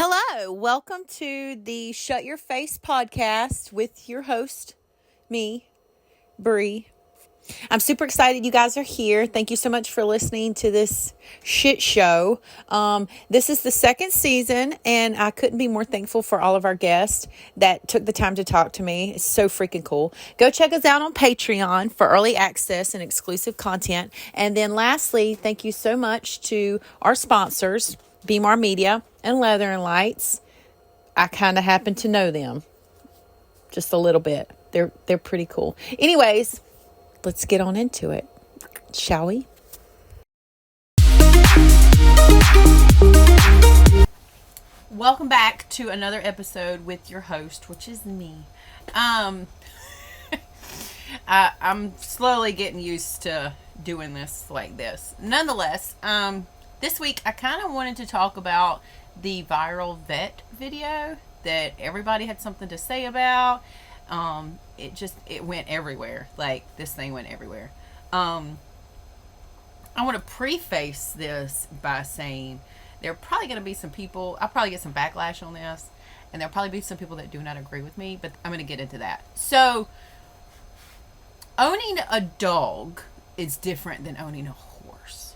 Hello, welcome to the Shut Your Face podcast with your host, me, Bree. I'm super excited you guys are here. Thank you so much for listening to this shit show. This is the second season, and I couldn't be more thankful for all of our guests that took the time to talk to me. It's so freaking cool. Go check us out on Patreon for early access and exclusive content. And then lastly, thank you so much to our sponsors, BMR Media and Leather and Lights. I kind of happen to know them just a little bit. They're pretty cool. Anyways, let's get on into it, shall we? Welcome back to another episode with your host, which is me. I'm slowly getting used to doing this like this. Nonetheless, this week I kind of wanted to talk about the viral vet video that everybody had something to say about. It went everywhere. Like, this thing went everywhere. I want to preface this by saying there are probably going to be some people, I'll probably get some backlash on this, and there'll probably be some people that do not agree with me, but I'm going to get into that. So, owning a dog is different than owning a horse.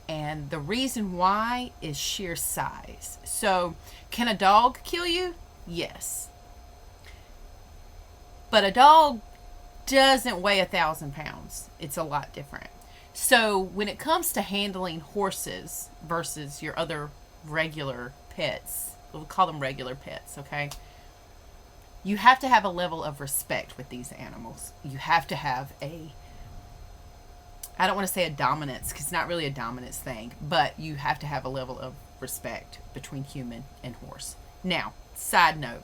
And the reason why is sheer size. So, can a dog kill you? Yes. But a dog doesn't weigh 1,000 pounds. It's a lot different. So when it comes to handling horses versus your other regular pets, we'll call them regular pets, okay? You have to have a level of respect with these animals. You have to have I don't want to say a dominance, because it's not really a dominance thing, but you have to have a level of respect between human and horse. Now, side note,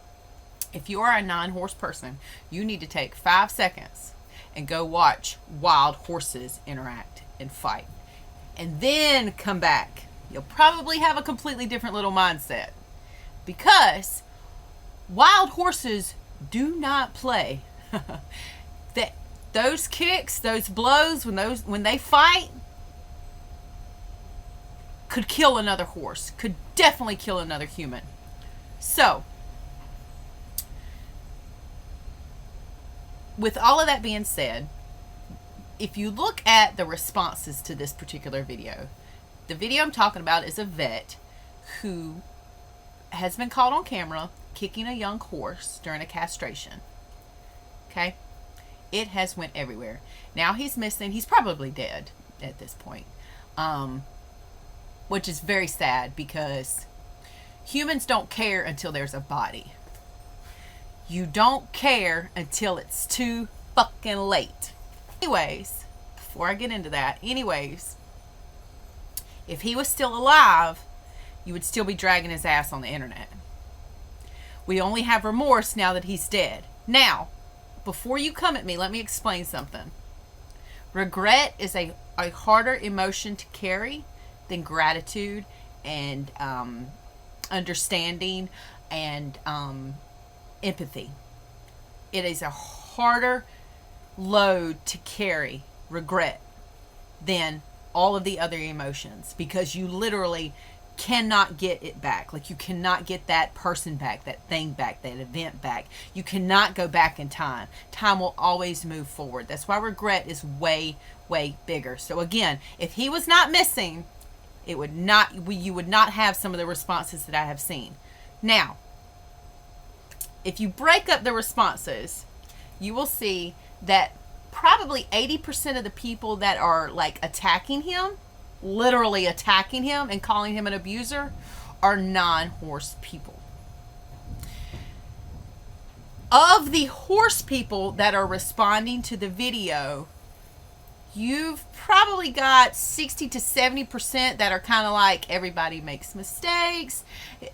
if you are a non-horse person, you need to take 5 seconds and go watch wild horses interact and fight. And then come back. You'll probably have a completely different little mindset. Because wild horses do not play. Those kicks, those blows, when they fight, could kill another horse. Could definitely kill another human. So, with all of that being said, if you look at the responses to this particular video, the video I'm talking about is a vet who has been caught on camera kicking a young horse during a castration. Okay? It has went everywhere. Now he's missing. He's probably dead at this point. Which is very sad, because humans don't care until there's a body. You don't care until it's too fucking late. Anyways, before I get into that, if he was still alive, you would still be dragging his ass on the internet. We only have remorse now that he's dead. Now, before you come at me, let me explain something. Regret is a harder emotion to carry than gratitude and understanding and empathy. It is a harder load to carry, regret, than all of the other emotions, because you literally cannot get it back. Like, you cannot get that person back, that thing back, that event back. You cannot go back in time. Time will always move forward. That's why regret is way, way bigger. So again, if he was not missing, you would not have some of the responses that I have seen. Now, if you break up the responses, you will see that probably 80% of the people that are like attacking him, literally attacking him and calling him an abuser, are non-horse people. Of the horse people that are responding to the video, you've probably got 60 to 70% that are kind of like, everybody makes mistakes.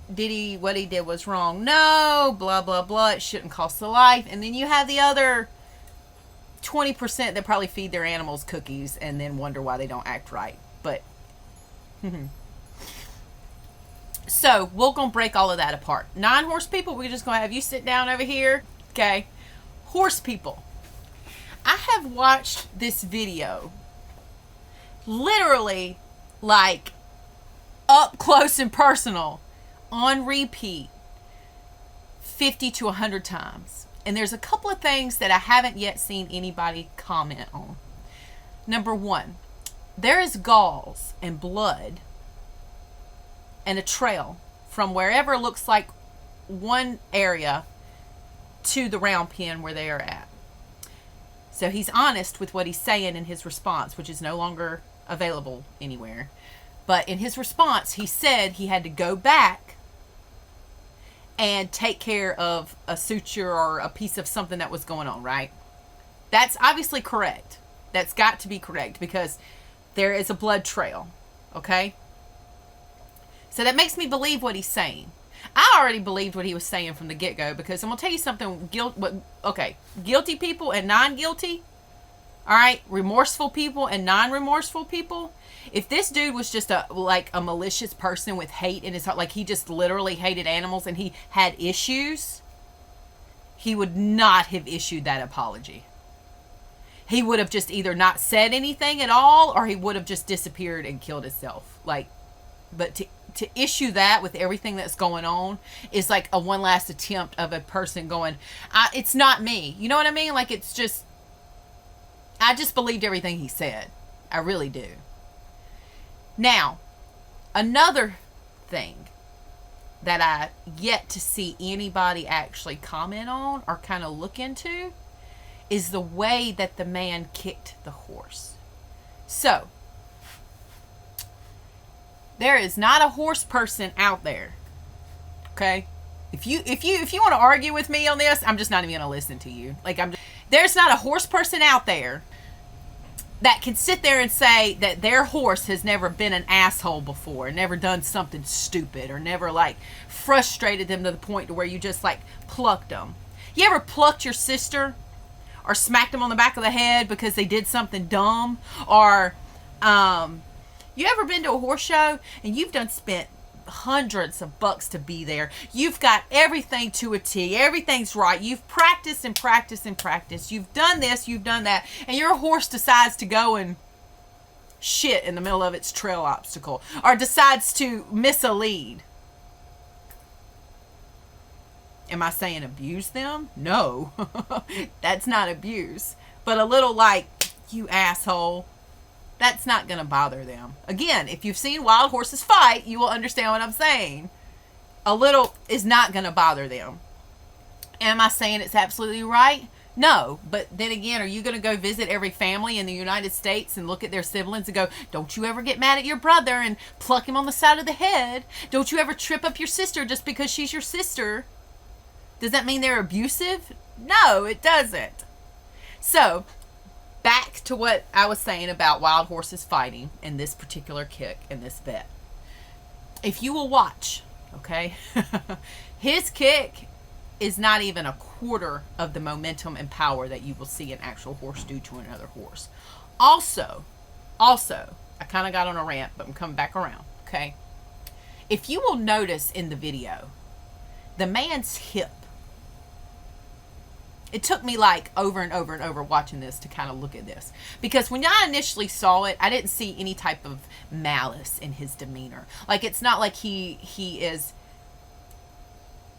What he did was wrong. No, blah, blah, blah. It shouldn't cost a life. And then you have the other 20% that probably feed their animals cookies and then wonder why they don't act right. But, so we're going to break all of that apart. Non-horse people, we're just going to have you sit down over here. Okay. Horse people. I have watched this video literally, like, up close and personal on repeat 50 to 100 times. And there's a couple of things that I haven't yet seen anybody comment on. Number one, there is galls and blood and a trail from wherever looks like one area to the round pen where they are at. So he's honest with what he's saying in his response, which is no longer available anywhere. But in his response, he said he had to go back and take care of a suture or a piece of something that was going on, right? That's obviously correct. That's got to be correct because there is a blood trail, okay? So that makes me believe what he's saying. I already believed what he was saying from the get-go because I'm going to tell you something. Guilty people and non-guilty, all right, remorseful people and non-remorseful people. If this dude was just a malicious person with hate in his heart, like he just literally hated animals and he had issues, he would not have issued that apology. He would have just either not said anything at all or he would have just disappeared and killed himself. But to issue that with everything that's going on is like a one last attempt of a person going, it's not me. You know what I mean? Like, it's just, I just believed everything he said. I really do. Now, another thing that I yet to see anybody actually comment on or kind of look into is the way that the man kicked the horse. So, there is not a horse person out there. Okay? If you want to argue with me on this, I'm just not even going to listen to you. There's not a horse person out there that can sit there and say that their horse has never been an asshole before, never done something stupid, or never frustrated them to the point to where you just plucked them. You ever plucked your sister or smacked them on the back of the head because they did something dumb? Or you ever been to a horse show and you've spent hundreds of bucks to be there? You've got everything to a T. Everything's right. You've practiced and practiced and practiced. You've done this, you've done that. And your horse decides to go and shit in the middle of its trail obstacle. Or decides to miss a lead. Am I saying abuse them? No. That's not abuse. But a little you asshole. That's not going to bother them. Again, if you've seen wild horses fight, you will understand what I'm saying. A little is not going to bother them. Am I saying it's absolutely right? No. But then again, are you going to go visit every family in the United States and look at their siblings and go, don't you ever get mad at your brother and pluck him on the side of the head? Don't you ever trip up your sister just because she's your sister? Does that mean they're abusive? No, it doesn't. So, back to what I was saying about wild horses fighting and this particular kick and this vet. If you will watch, okay, his kick is not even a quarter of the momentum and power that you will see an actual horse do to another horse. Also, I kind of got on a rant, but I'm coming back around, okay? If you will notice in the video, the man's hip, it took me over and over and over watching this to kind of look at this. Because when I initially saw it, I didn't see any type of malice in his demeanor. It's not like he is...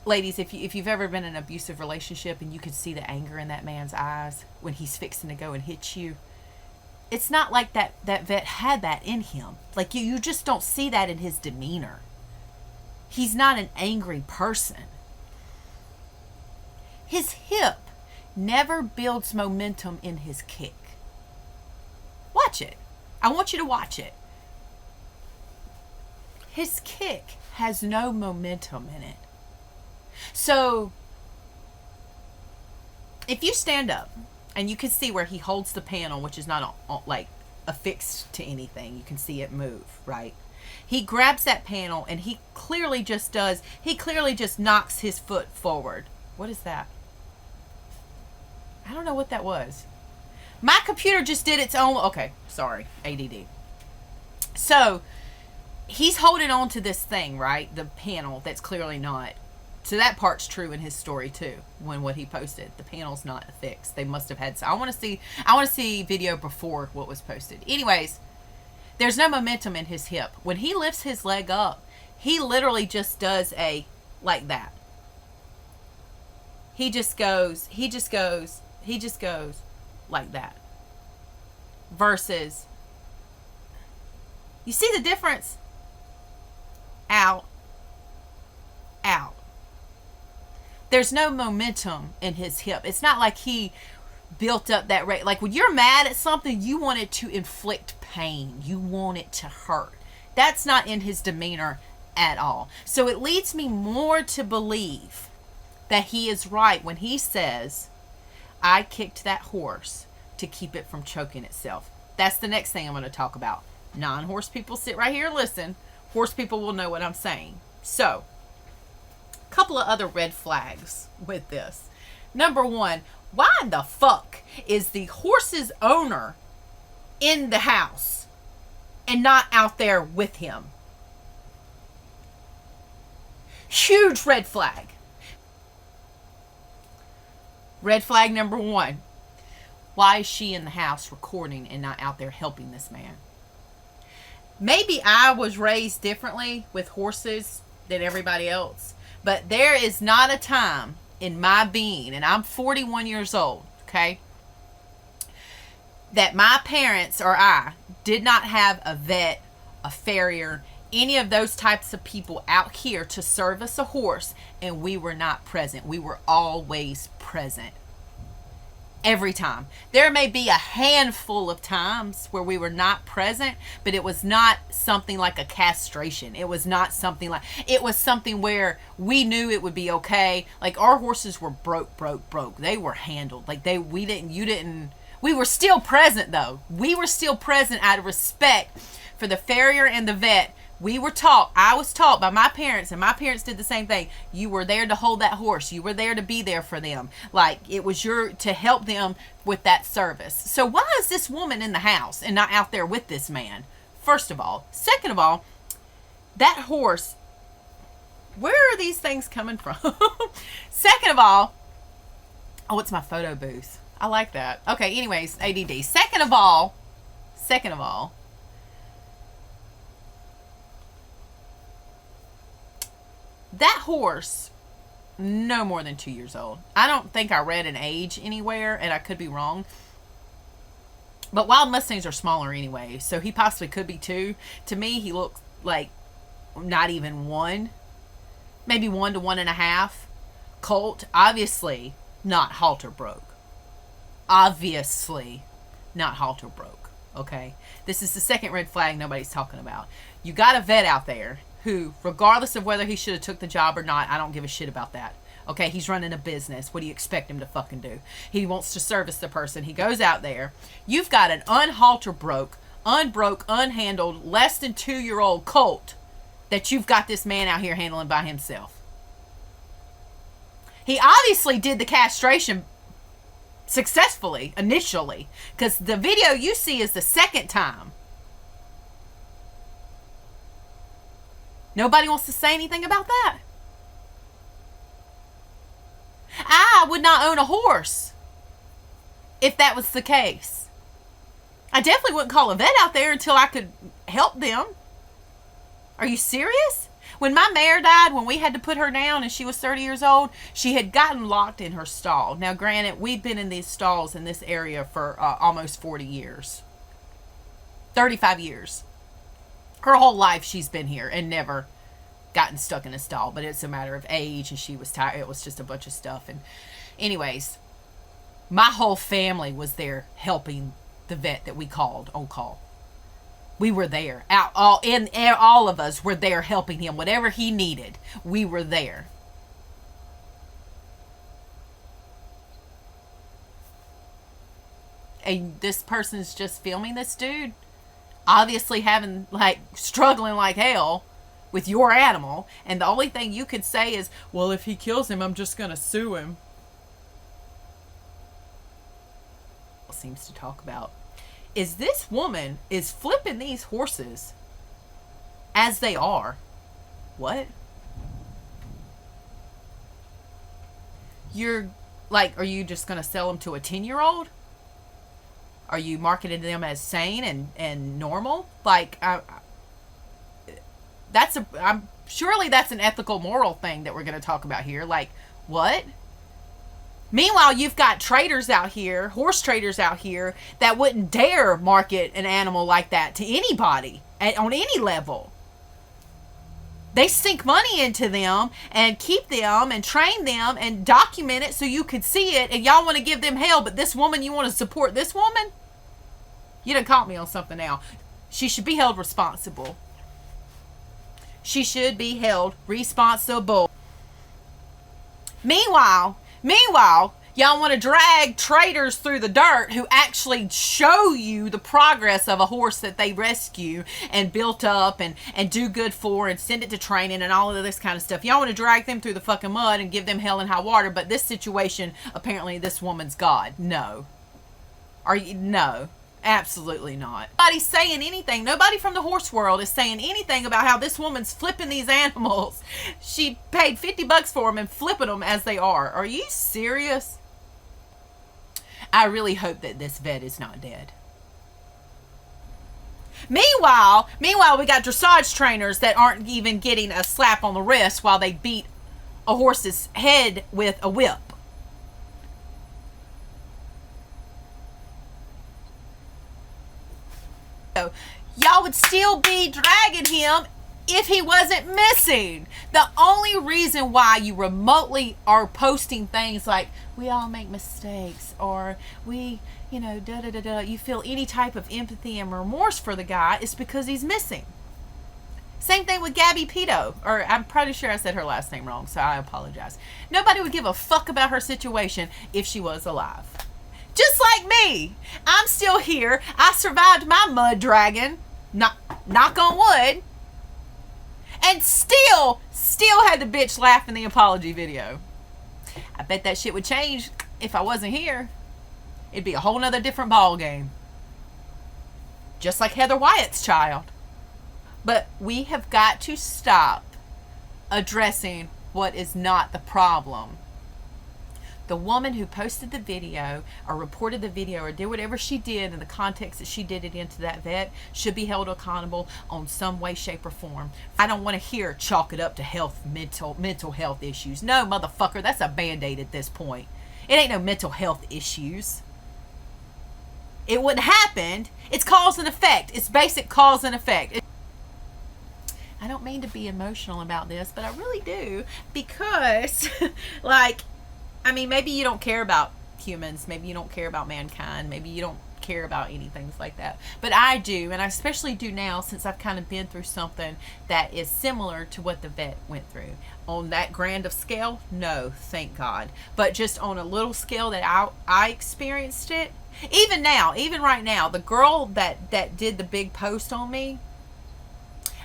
Ladies, if you've ever been in an abusive relationship and you can see the anger in that man's eyes when he's fixing to go and hit you, it's not like that vet had that in him. You just don't see that in his demeanor. He's not an angry person. His hip never builds momentum in his kick. Watch it. I want you to watch it. His kick has no momentum in it. So, if you stand up and you can see where he holds the panel, which is not affixed to anything, you can see it move, right? He grabs that panel and he clearly just knocks his foot forward. What is that? I don't know what that was. My computer just did its own... Okay, sorry. ADD. So, he's holding on to this thing, right? The panel that's clearly not... So that part's true in his story, too. What he posted. The panel's not fixed. They must have had... So I want to see video before what was posted. Anyways, there's no momentum in his hip. When he lifts his leg up, He literally just does a like that. He just goes like that. Versus, you see the difference? Out, out. There's no momentum in his hip. It's not like he built up that rate. Like when you're mad at something, you want it to inflict pain. You want it to hurt. That's not in his demeanor at all. So it leads me more to believe that he is right when he says, I kicked that horse to keep it from choking itself. That's the next thing I'm going to talk about. Non-horse people, sit right here and listen. Horse people will know what I'm saying. So, a couple of other red flags with this. Number one, why the fuck is the horse's owner in the house and not out there with him? Huge red flag. Red flag number one. Why is she in the house recording and not out there helping this man? Maybe I was raised differently with horses than everybody else, but there is not a time in my being, and I'm 41 years old, okay, that my parents or I did not have a vet, a farrier, any of those types of people out here to service a horse, and we were not present. We were always present. Every time. There may be a handful of times where we were not present, but it was not something like a castration. It was not something like, it was something where we knew it would be okay. Like our horses were broke. They were handled. Like we were still present though. We were still present out of respect for the farrier and the vet. I was taught by my parents, and my parents did the same thing. You were there to hold that horse. You were there to be there for them. Like, it was to help them with that service. So why is this woman in the house and not out there with this man? First of all. Second of all, that horse, where are these things coming from? Second of all, oh, it's my photo booth. I like that. Okay, anyways, ADD. Second of all, that horse, no more than 2 years old. I don't think I read an age anywhere, and I could be wrong. But wild Mustangs are smaller anyway, so he possibly could be 2. To me, he looks like not even 1. Maybe 1 to 1.5. Colt, obviously not halter broke. Obviously not halter broke. Okay? This is the second red flag nobody's talking about. You got a vet out there who, regardless of whether he should have took the job or not, I don't give a shit about that. Okay, he's running a business. What do you expect him to fucking do? He wants to service the person. He goes out there. You've got an unbroke, unhandled, less than 2-year-old colt that you've got this man out here handling by himself. He obviously did the castration successfully initially, because the video you see is the second time. Nobody wants to say anything about that. I would not own a horse if that was the case. I definitely wouldn't call a vet out there until I could help them. Are you serious? When my mare died, when we had to put her down and she was 30 years old, she had gotten locked in her stall. Now, granted, we've been in these stalls in this area for almost 40 years. 35 years. Her whole life she's been here and never gotten stuck in a stall, but it's a matter of age, and she was tired. It was just a bunch of stuff. And anyways, my whole family was there helping the vet that we called on call. We were there. All of us were there helping him. Whatever he needed, we were there. And this person's just filming this dude, obviously struggling like hell with your animal, and the only thing you could say is, well, if he kills him, I'm just gonna sue him. Seems to talk about is this woman is flipping these horses as they are. What? You're like, are you just gonna sell them to a 10-year-old? Are you marketing them as sane and normal? Like, I'm Surely that's an ethical, moral thing that we're going to talk about here. Like, what? Meanwhile, you've got traders out here, horse traders out here, that wouldn't dare market an animal like that to anybody on any level. They sink money into them and keep them and train them and document it so you could see it, and y'all want to give them hell, but this woman, you want to support this woman? You done caught me on something now. She should be held responsible. She should be held responsible. Meanwhile, y'all want to drag traders through the dirt who actually show you the progress of a horse that they rescue and built up and do good for and send it to training and all of this kind of stuff. Y'all want to drag them through the fucking mud and give them hell and high water, but this situation, apparently this woman's God. No. No. Absolutely not. Nobody's saying anything. Nobody from the horse world is saying anything about how this woman's flipping these animals. She paid $50 for them and flipping them as they are. Are you serious? I really hope that this vet is not dead. Meanwhile, we got dressage trainers that aren't even getting a slap on the wrist while they beat a horse's head with a whip. Y'all would still be dragging him if he wasn't missing. The only reason why you remotely are posting things like, we all make mistakes, or we, you feel any type of empathy and remorse for the guy, is because he's missing. Same thing with Gabby Petito, or I'm pretty sure I said her last name wrong, so I apologize. Nobody would give a fuck about her situation if she was alive. Just like me. I'm still here. I survived my mud dragon. Knock on wood. And still had the bitch laugh in the apology video. I bet that shit would change if I wasn't here. It'd be a whole nother different ball game. Just like Heather Wyatt's child. But we have got to stop addressing what is not the problem. The woman who posted the video or reported the video or did whatever she did in the context that she did it into that vet should be held accountable on some way, shape, or form. I don't want to hear chalk it up to mental health issues. No, motherfucker, that's a Band-Aid at this point. It ain't no mental health issues. It wouldn't happen. It's cause and effect. It's basic cause and effect. I don't mean to be emotional about this, but I really do, because maybe you don't care about humans. Maybe you don't care about mankind. Maybe you don't care about anything like that. But I do, and I especially do now since I've kind of been through something that is similar to what the vet went through. On that grand of scale, no, thank God. But just on a little scale that I experienced it. Even right now, the girl that did the big post on me,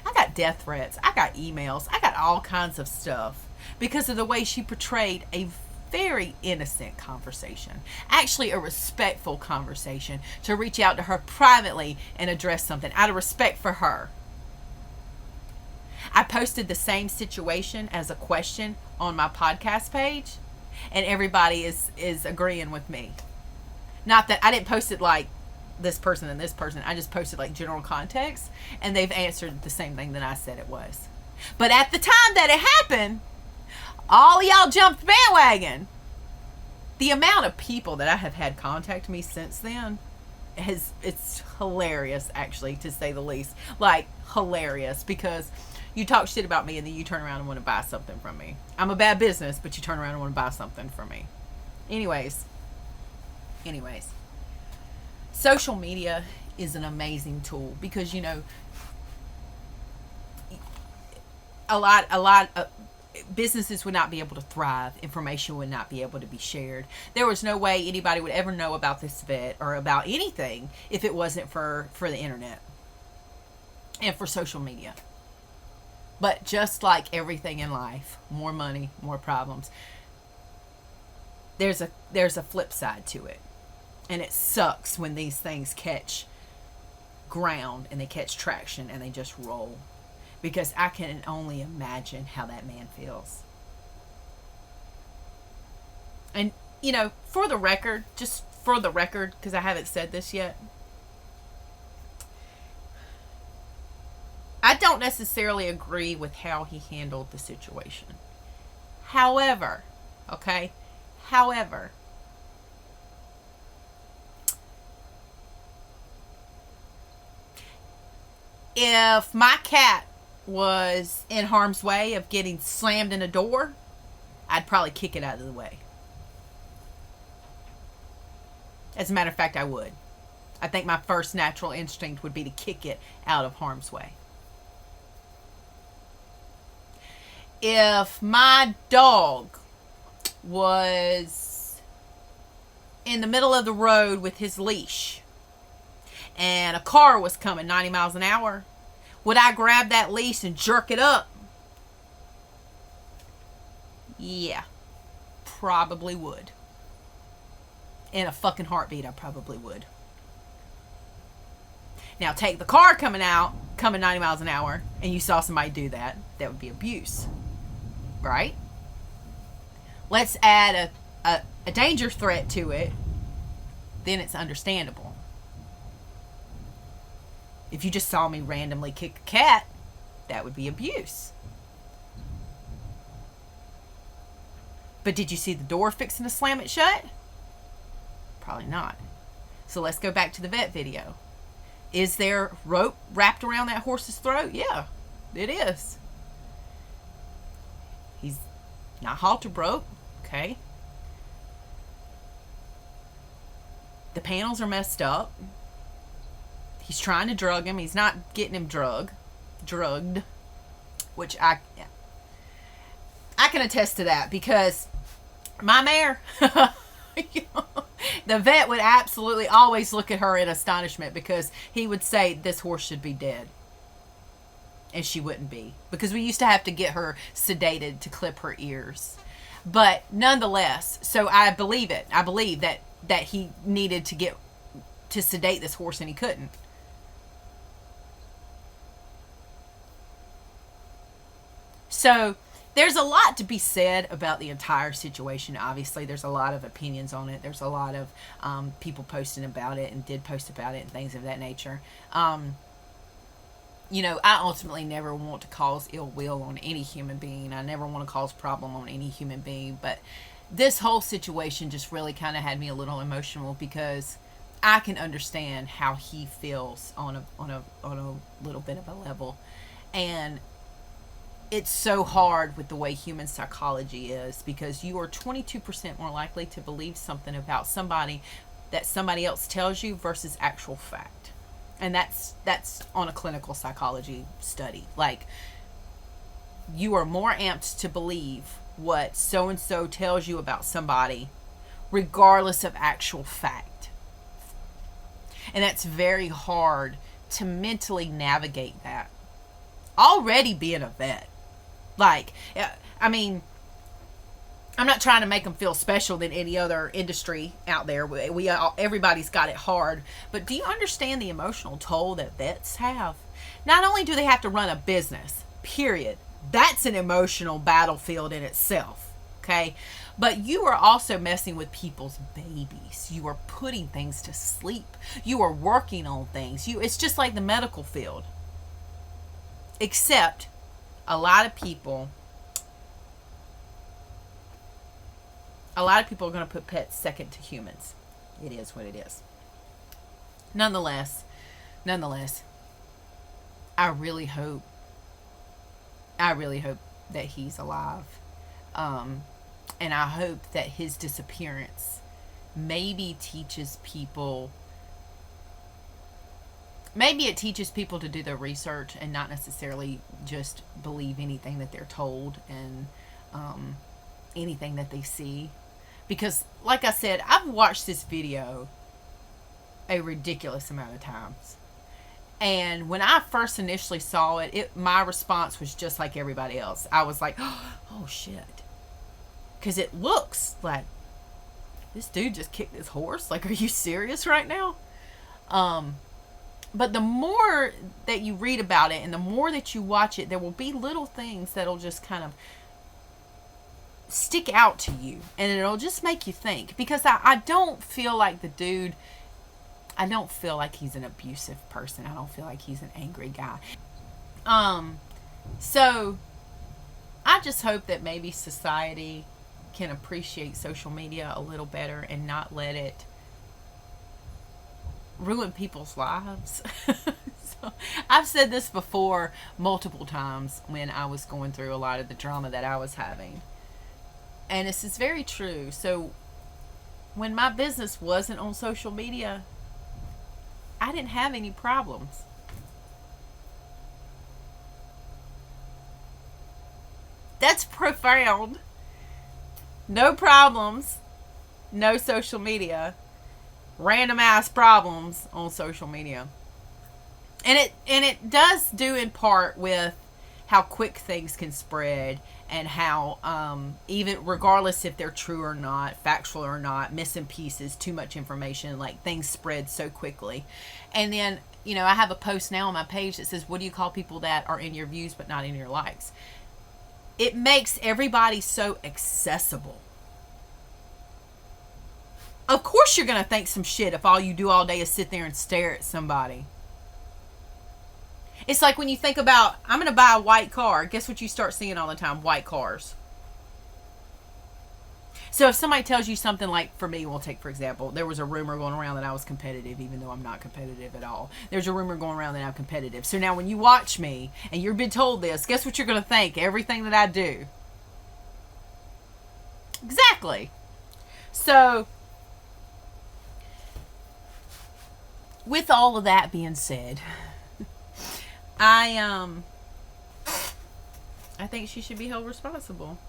I got death threats. I got emails. I got all kinds of stuff because of the way she portrayed a very innocent conversation, actually a respectful conversation, to reach out to her privately and address something out of respect for her. I posted the same situation as a question on my podcast page, and everybody is agreeing with me. Not that I didn't post it like this person and this person. I just posted like general context, and they've answered the same thing that I said it was. But at the time that it happened, all of y'all jumped bandwagon. The amount of people that I have had contact me since then it's hilarious, actually, to say the least. Like, hilarious, because you talk shit about me and then you turn around and want to buy something from me. I'm a bad business, but you turn around and want to buy something from me. Anyways, social media is an amazing tool because, a lot of businesses would not be able to thrive. Information would not be able to be shared. There was no way anybody would ever know about this vet or about anything if it wasn't for the internet and for social media. But just like everything in life, more money, more problems. There's a flip side to it. And it sucks when these things catch ground and they catch traction and they just roll. Because I can only imagine how that man feels. And, for the record, because I haven't said this yet, I I don't necessarily agree with how he handled the situation. However, okay, however, if my cat was in harm's way of getting slammed in a door, I'd probably kick it out of the way. As a matter of fact, I would. I think my first natural instinct would be to kick it out of harm's way. If my dog was in the middle of the road with his leash and a car was coming 90 miles an hour, would I grab that leash and jerk it up? Yeah, probably would. In a fucking heartbeat, I probably would. Now, take the car coming 90 miles an hour, and you saw somebody do that. That would be abuse. Right? Let's add a danger threat to it. Then it's understandable. If you just saw me randomly kick a cat, that would be abuse. But did you see the door fixing to slam it shut? Probably not. So let's go back to the vet video. Is there rope wrapped around that horse's throat? Yeah, it is. He's not halter broke, okay? The panels are messed up. He's trying to drug him. He's not getting him drugged, which I can attest to that, because my mare, the vet would absolutely always look at her in astonishment, because he would say, this horse should be dead. And she wouldn't be, because we used to have to get her sedated to clip her ears. But nonetheless, so I believe it. I believe that he needed to sedate this horse, and he couldn't. So there's a lot to be said about the entire situation. Obviously, there's a lot of opinions on it. There's a lot of people posting about it and did post about it and things of that nature. You know, I ultimately never want to cause ill will on any human being. I never want to cause problem on any human being. But this whole situation just really kind of had me a little emotional, because I can understand how he feels on a little bit of a level. And it's so hard with the way human psychology is, because you are 22% more likely to believe something about somebody that somebody else tells you versus actual fact. And that's on a clinical psychology study. Like, you are more amped to believe what so-and-so tells you about somebody regardless of actual fact. And that's very hard to mentally navigate that. Already being a vet. Like, I mean, I'm not trying to make them feel special than any other industry out there. Everybody's got it hard. But do you understand the emotional toll that vets have? Not only do they have to run a business, period. That's an emotional battlefield in itself. Okay? But you are also messing with people's babies. You are putting things to sleep. You are working on things. It's just like the medical field. Except a lot of people are going to put pets second to humans. It is what it is. Nonetheless, I really hope that he's alive. And I hope that his disappearance maybe teaches people to do their research and not necessarily just believe anything that they're told and anything that they see. Because, like I said, I've watched this video a ridiculous amount of times. And when I first initially saw it, my response was just like everybody else. I was like, oh shit. Because it looks like this dude just kicked this horse. Like, are you serious right now? But the more that you read about it and the more that you watch it, there will be little things that'll just kind of stick out to you. And it'll just make you think. Because I don't feel like the dude, I don't feel like he's an abusive person. I don't feel like he's an angry guy. So I just hope that maybe society can appreciate social media a little better and not let it ruin people's lives. So, I've said this before multiple times when I was going through a lot of the drama that I was having. And this is very true. So when my business wasn't on social media, I didn't have any problems. That's profound. No problems, no social media, random ass problems on social media. And it does do in part with how quick things can spread, and how even regardless if they're true or not, factual or not, missing pieces, too much information, like things spread so quickly. And then, I have a post now on my page that says, what do you call people that are in your views but not in your likes? It makes everybody so accessible. Of course you're going to think some shit if all you do all day is sit there and stare at somebody. It's like when you think about, I'm going to buy a white car. Guess what you start seeing all the time? White cars. So if somebody tells you something like, for me, we'll take for example, there was a rumor going around that I was competitive, even though I'm not competitive at all. There's a rumor going around that I'm competitive. So now when you watch me and you've been told this, guess what you're going to think? Everything that I do. Exactly. So with all of that being said, I think she should be held responsible.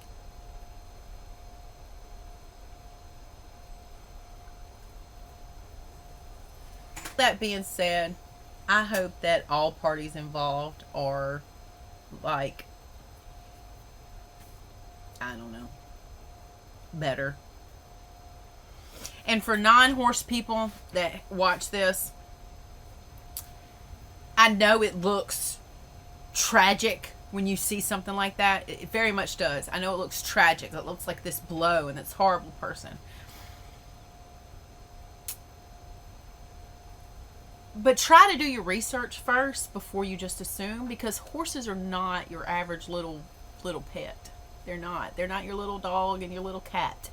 That being said, I hope that all parties involved are like, I don't know, better. And for non-horse people that watch this, I know it looks tragic when you see something like that. It very much does. I know it looks tragic. It looks like this blow and this horrible person. But try to do your research first before you just assume, because horses are not your average little pet. They're not. They're not your little dog and your little cat.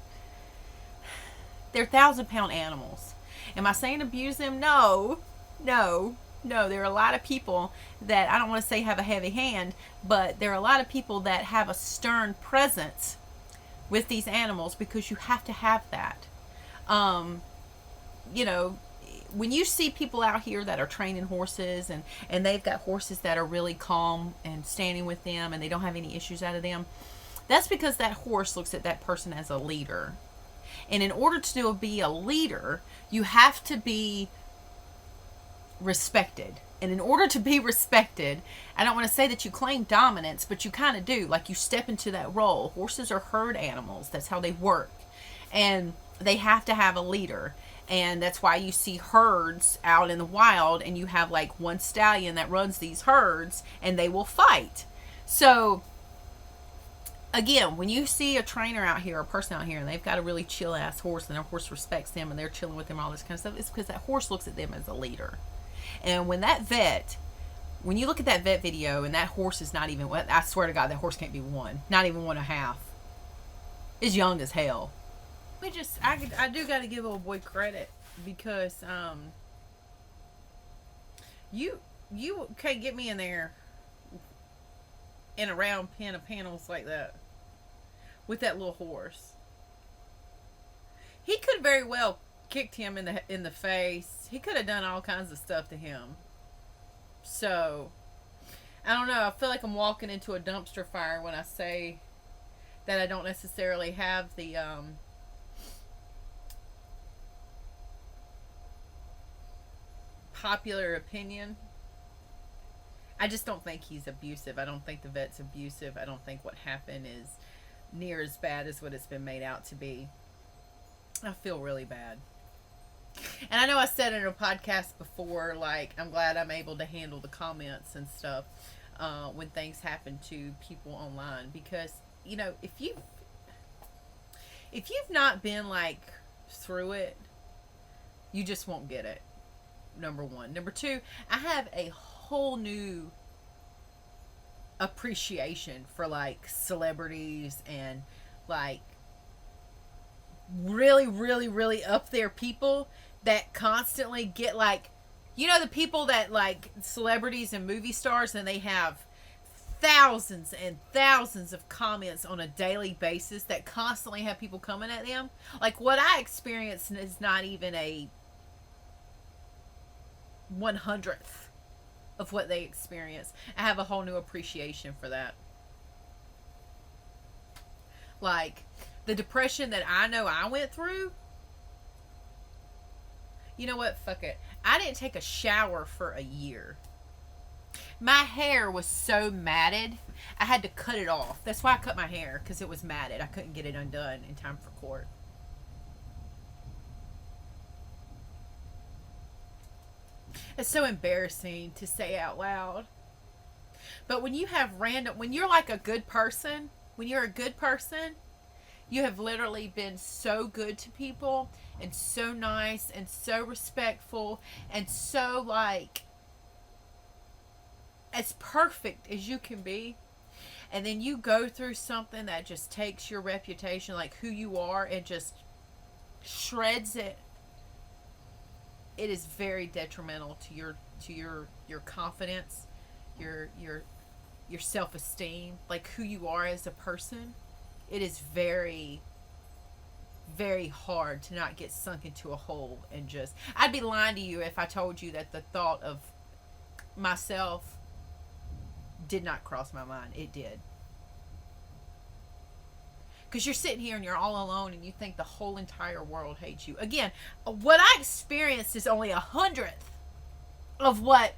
They're 1,000-pound animals. Am I saying abuse them? No. No. No, there are a lot of people that, I don't want to say have a heavy hand, but there are a lot of people that have a stern presence with these animals, because you have to have that. You know, when you see people out here that are training horses, and they've got horses that are really calm and standing with them and they don't have any issues out of them, that's because that horse looks at that person as a leader. And in order to be a leader, you have to be respected. And in order to be respected, I don't want to say that you claim dominance, but you kind of do. Like, you step into that role. Horses are herd animals. That's how they work. And they have to have a leader. And that's why you see herds out in the wild, and you have like one stallion that runs these herds, and they will fight. So again, when you see a trainer out here, a person out here, and they've got a really chill ass horse, and their horse respects them, and they're chilling with them, all this kind of stuff, it's because that horse looks at them as a leader. And when you look at that vet video, and that horse is not even, I swear to God, that horse can't be one, not even 1.5. It's young as hell. I do got to give old boy credit, because you can't get me in there in a round pen of panels like that with that little horse. He could very well kicked him in the face. He could have done all kinds of stuff to him. So I don't know. I feel like I'm walking into a dumpster fire when I say that I don't necessarily have the popular opinion. I just don't think he's abusive. I don't think the vet's abusive. I don't think what happened is near as bad as what it's been made out to be. I feel really bad. And I know I said in a podcast before, like, I'm glad I'm able to handle the comments and stuff when things happen to people online, because, you know, if you've not been like through it, you just won't get it. Number one. Number two, I have a whole new appreciation for like celebrities and like really, really, really up there people that constantly get like, you know, the people that like celebrities and movie stars and they have thousands and thousands of comments on a daily basis that constantly have people coming at them. Like what I experience is not even a 100th of what they experience. I have a whole new appreciation for that. Like the depression that I know I went through. You know what? Fuck it. I didn't take a shower for a year. My hair was so matted, I had to cut it off. That's why I cut my hair, because it was matted. I couldn't get it undone in time for court. It's so embarrassing to say out loud. But when you have when you're like a good person, when you're a good person, you have literally been so good to people and so nice and so respectful and so like as perfect as you can be. And then you go through something that just takes your reputation, like who you are, and just shreds it. It is very detrimental to your confidence, your self-esteem, like who you are as a person. It is very, very hard to not get sunk into a hole and just... I'd be lying to you if I told you that the thought of myself did not cross my mind. It did. Because you're sitting here and you're all alone and you think the whole entire world hates you. Again, what I experienced is only 100th of what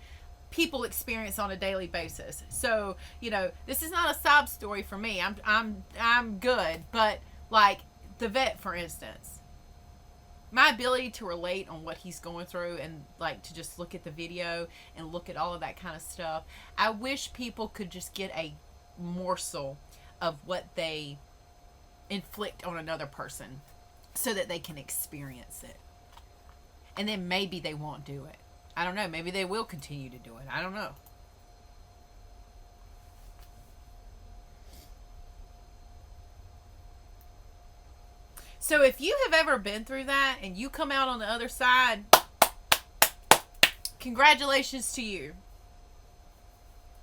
people experience on a daily basis. So, you know, this is not a sob story for me. I'm good, but like the vet, for instance, my ability to relate on what he's going through and like to just look at the video and look at all of that kind of stuff. I wish people could just get a morsel of what they inflict on another person so that they can experience it. And then maybe they won't do it. I don't know. Maybe they will continue to do it. I don't know. So if you have ever been through that and you come out on the other side, congratulations to you.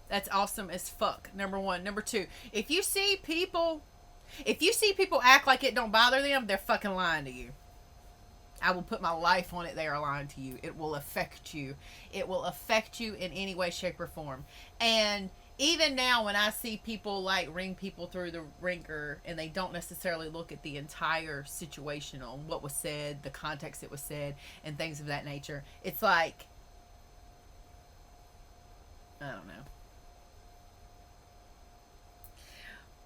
That's awesome as fuck. Number one. Number two, if you see people act like it don't bother them, they're fucking lying to you. I will put my life on it. They are lying to you. It will affect you. It will affect you in any way, shape, or form. And even now when I see people like ring people through the ringer and they don't necessarily look at the entire situation on what was said, the context it was said, and things of that nature, it's like, I don't know.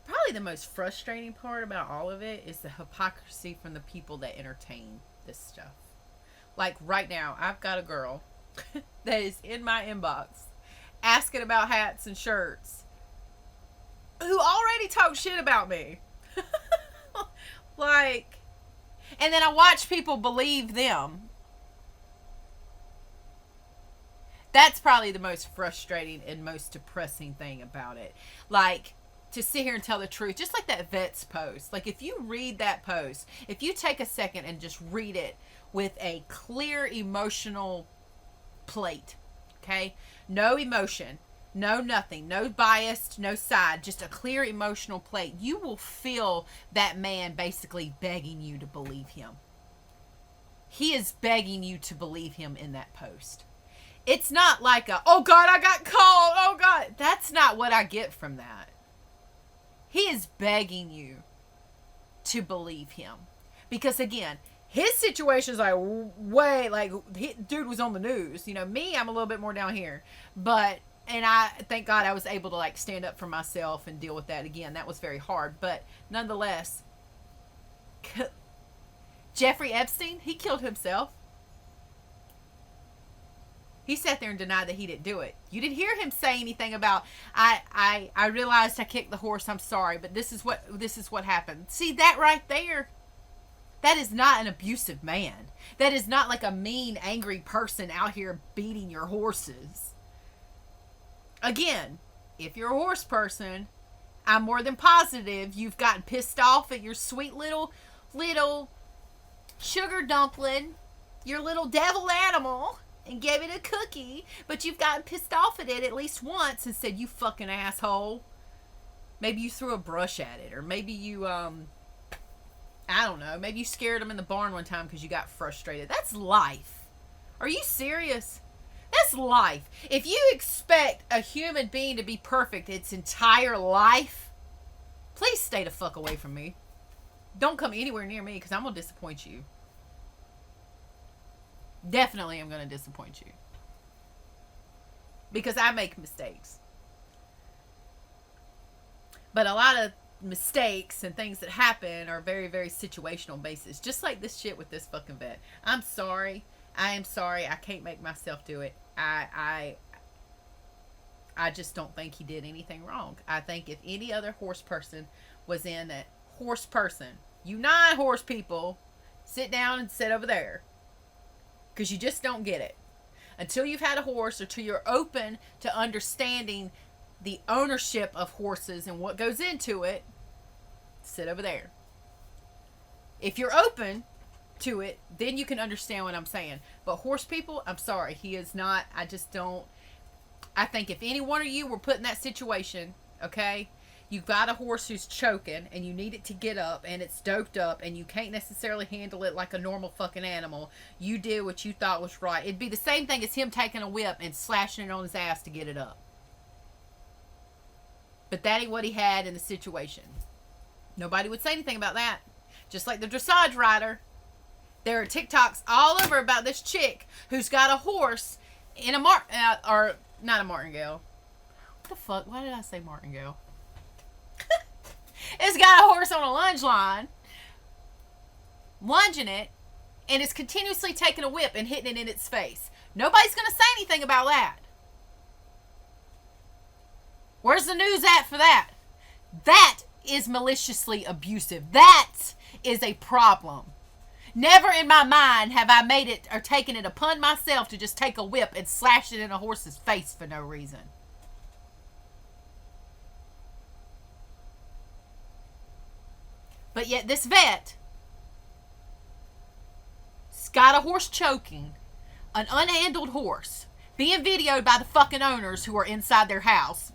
Probably the most frustrating part about all of it is the hypocrisy from the people that entertain this stuff. Like right now, I've got a girl that is in my inbox asking about hats and shirts who already talk shit about me. Like, and then I watch people believe them. That's probably the most frustrating and most depressing thing about it. Like, to sit here and tell the truth, just like that vet's post. Like, if you read that post, if you take a second and just read it with a clear emotional plate, okay? No emotion, no nothing, no biased, no side, just a clear emotional plate. You will feel that man basically begging you to believe him. He is begging you to believe him in that post. It's not like a, oh God, I got called, oh God. That's not what I get from that. He is begging you to believe him. Because again, his situation is like way, like, dude was on the news. You know, me, I'm a little bit more down here. But, and I, thank God I was able to like stand up for myself and deal with that again. That was very hard. But nonetheless, Jeffrey Epstein, he killed himself. He sat there and denied that he didn't do it. You didn't hear him say anything about, I realized I kicked the horse, I'm sorry, but this is what happened. See, that right there, that is not an abusive man. That is not like a mean, angry person out here beating your horses. Again, if you're a horse person, I'm more than positive you've gotten pissed off at your sweet little sugar dumpling, your little devil animal, and gave it a cookie, but you've gotten pissed off at least once and said, you fucking asshole. Maybe you threw a brush at it, or maybe you, I don't know, maybe you scared him in the barn one time because you got frustrated. That's life. Are you serious? That's life. If you expect a human being to be perfect its entire life, please stay the fuck away from me. Don't come anywhere near me because I'm going to disappoint you. Definitely I'm going to disappoint you. Because I make mistakes. But a lot of mistakes and things that happen are very, very situational basis. Just like this shit with this fucking vet. I'm sorry. I am sorry. I can't make myself do it. I just don't think he did anything wrong. I think if any other horse person was in a horse person, you non-horse people, sit down and sit over there. Because you just don't get it. Until you've had a horse, or till you're open to understanding the ownership of horses and what goes into it, sit over there. If you're open to it, then you can understand what I'm saying. But horse people, I'm sorry, he is not. I just don't. I think if any one of you were put in that situation, okay, you've got a horse who's choking and you need it to get up and it's doped up and you can't necessarily handle it like a normal fucking animal, you did what you thought was right. It'd be the same thing as him taking a whip and slashing it on his ass to get it up. But that ain't what he had in the situation. Nobody would say anything about that. Just like the dressage rider. There are TikToks all over about this chick who's got a horse in a or not a martingale. What the fuck? Why did I say martingale? It's got a horse on a lunge line, lunging it, and it's continuously taking a whip and hitting it in its face. Nobody's going to say anything about that. Where's the news at for that? That is maliciously abusive. That is a problem. Never in my mind have I made it or taken it upon myself to just take a whip and slash it in a horse's face for no reason. But yet this vet has got a horse choking, an unhandled horse, being videoed by the fucking owners who are inside their house.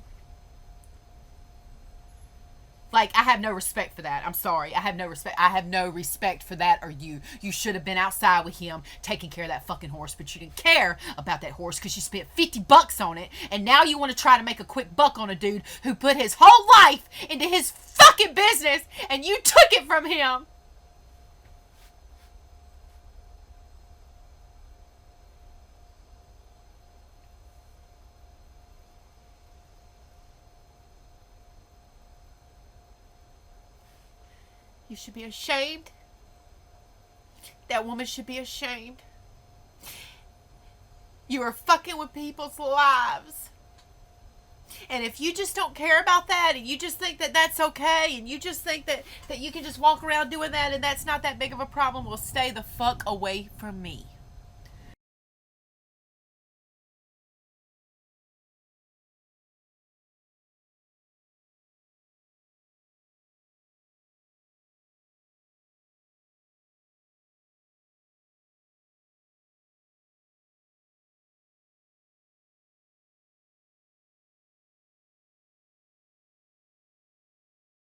Like, I have no respect for that. I'm sorry. I have no respect. I have no respect for that or you. You should have been outside with him taking care of that fucking horse, but you didn't care about that horse because you spent $50 on it, and now you want to try to make a quick buck on a dude who put his whole life into his fucking business, and you took it from him. You should be ashamed. That woman should be ashamed. You are fucking with people's lives. And if you just don't care about that, and you just think that that's okay, and you just think that you can just walk around doing that and that's not that big of a problem, well, stay the fuck away from me.